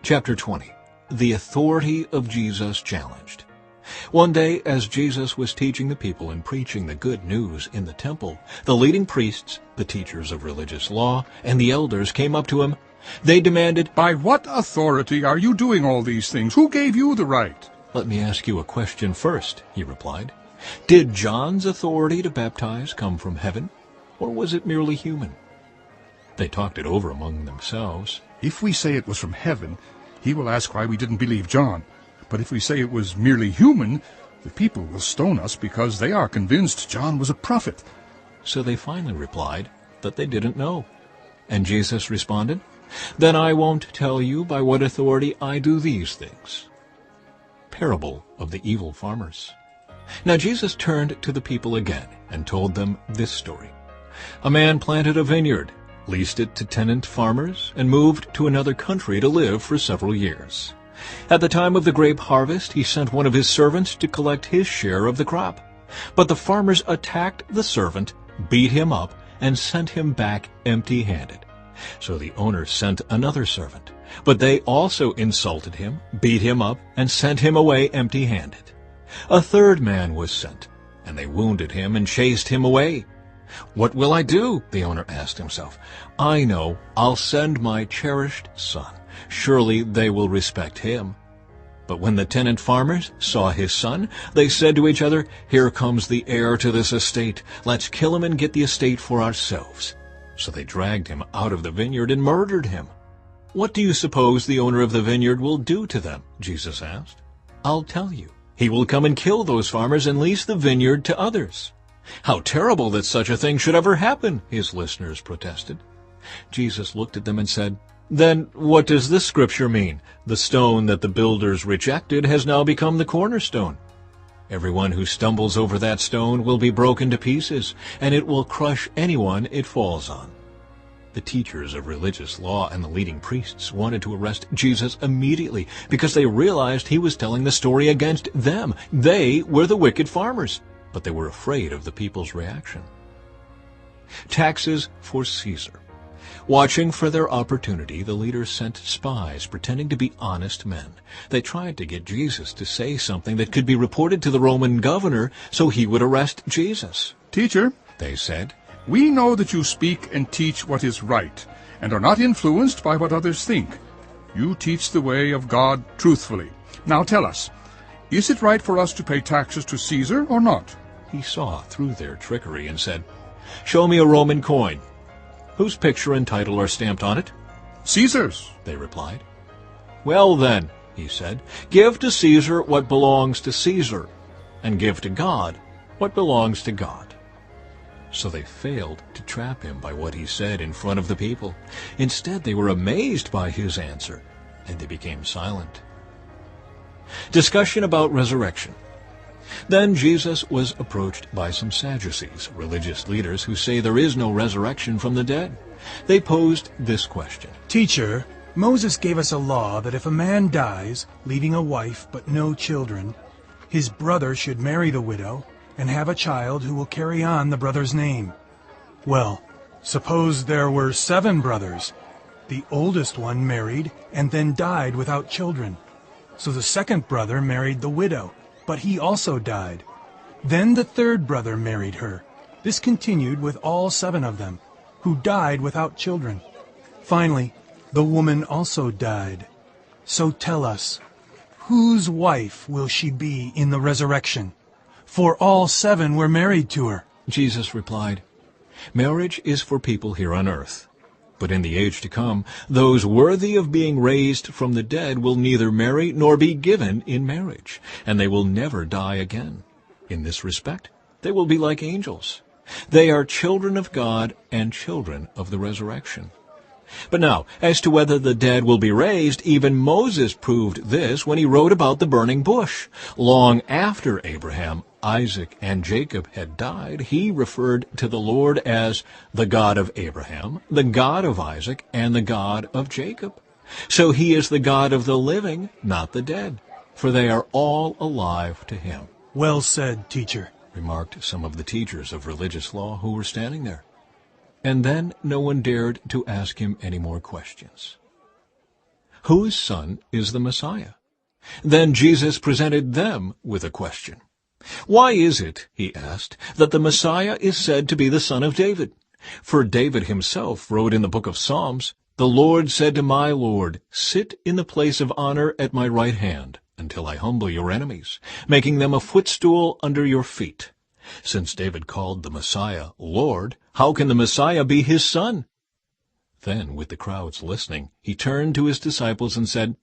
Chapter 20. The Authority of Jesus Challenged. One day, as Jesus was teaching the people and preaching the good news in the temple, the leading priests, the teachers of religious law, and the elders came up to him. They demanded, "By what authority are you doing all these things? Who gave you the right?" "Let me ask you a question first," he replied. "Did John's authority to baptize come from heaven, or was it merely human?" They talked it over among themselves. "If we say it was from heaven, he will ask why we didn't believe John. But if we say it was merely human, the people will stone us because they are convinced John was a prophet." So they finally replied that they didn't know. And Jesus responded, "Then I won't tell you by what authority I do these things." Parable of the evil farmers. Now Jesus turned to the people again and told them this story. A man planted a vineyard, leased it to tenant farmers, and moved to another country to live for several years. At the time of the grape harvest, he sent one of his servants to collect his share of the crop. But the farmers attacked the servant, beat him up, and sent him back empty-handed. So the owner sent another servant, but they also insulted him, beat him up, and sent him away empty-handed. A third man was sent, and they wounded him and chased him away. "What will I do?" the owner asked himself. "I know, I'll send my cherished son. Surely they will respect him." But when the tenant farmers saw his son, they said to each other, "Here comes the heir to this estate. Let's kill him and get the estate for ourselves." So they dragged him out of the vineyard and murdered him. "What do you suppose the owner of the vineyard will do to them?" Jesus asked. "I'll tell you. He will come and kill those farmers and lease the vineyard to others." "How terrible that such a thing should ever happen," his listeners protested. Jesus looked at them and said, "Then what does this scripture mean? The stone that the builders rejected has now become the cornerstone. Everyone who stumbles over that stone will be broken to pieces, and it will crush anyone it falls on." The teachers of religious law and the leading priests wanted to arrest Jesus immediately because they realized he was telling the story against them. They were the wicked farmers, but they were afraid of the people's reaction. Taxes for Caesar. Watching for their opportunity, the leaders sent spies pretending to be honest men. They tried to get Jesus to say something that could be reported to the Roman governor so he would arrest Jesus. "Teacher," they said, "we know that you speak and teach what is right, and are not influenced by what others think. You teach the way of God truthfully. Now tell us, is it right for us to pay taxes to Caesar or not?" He saw through their trickery and said, "Show me a Roman coin. Whose picture and title are stamped on it?" "Caesar's," they replied. "Well then," he said, "give to Caesar what belongs to Caesar, and give to God what belongs to God." So they failed to trap him by what he said in front of the people. Instead, they were amazed by his answer, and they became silent. Discussion about resurrection. Then Jesus was approached by some Sadducees, religious leaders who say there is no resurrection from the dead. They posed this question. "Teacher, Moses gave us a law that if a man dies, leaving a wife but no children, his brother should marry the widow and have a child who will carry on the brother's name. Well, suppose there were 7 brothers. The oldest one married and then died without children. So the second brother married the widow, but he also died. Then the third brother married her. This continued with all 7 of them, who died without children. Finally, the woman also died. So tell us, whose wife will she be in the resurrection? For all 7 were married to her." Jesus replied, "Marriage is for people here on earth. But in the age to come, those worthy of being raised from the dead will neither marry nor be given in marriage, and they will never die again. In this respect, they will be like angels. They are children of God and children of the resurrection. But now, as to whether the dead will be raised, even Moses proved this when he wrote about the burning bush. Long after Abraham, Isaac, and Jacob had died, he referred to the Lord as the God of Abraham, the God of Isaac, and the God of Jacob. So he is the God of the living, not the dead, for they are all alive to him." "Well said, teacher," remarked some of the teachers of religious law who were standing there. And then no one dared to ask him any more questions. Whose son is the Messiah? Then Jesus presented them with a question. Why is it, he asked, that the Messiah is said to be the son of David? For David himself wrote in the book of Psalms, "The Lord said to my Lord, sit in the place of honor at my right hand, until I humble your enemies, making them a footstool under your feet." Since David called the Messiah Lord, how can the Messiah be his son? Then, with the crowds listening, he turned to his disciples and said,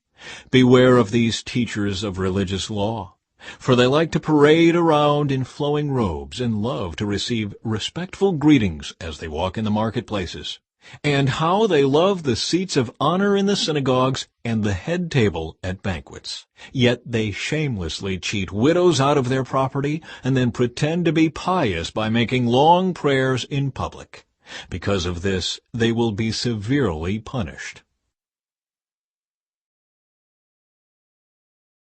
"Beware of these teachers of religious law, for they like to parade around in flowing robes and love to receive respectful greetings as they walk in the marketplaces. And how they love the seats of honor in the synagogues and the head table at banquets. Yet they shamelessly cheat widows out of their property and then pretend to be pious by making long prayers in public. Because of this, they will be severely punished.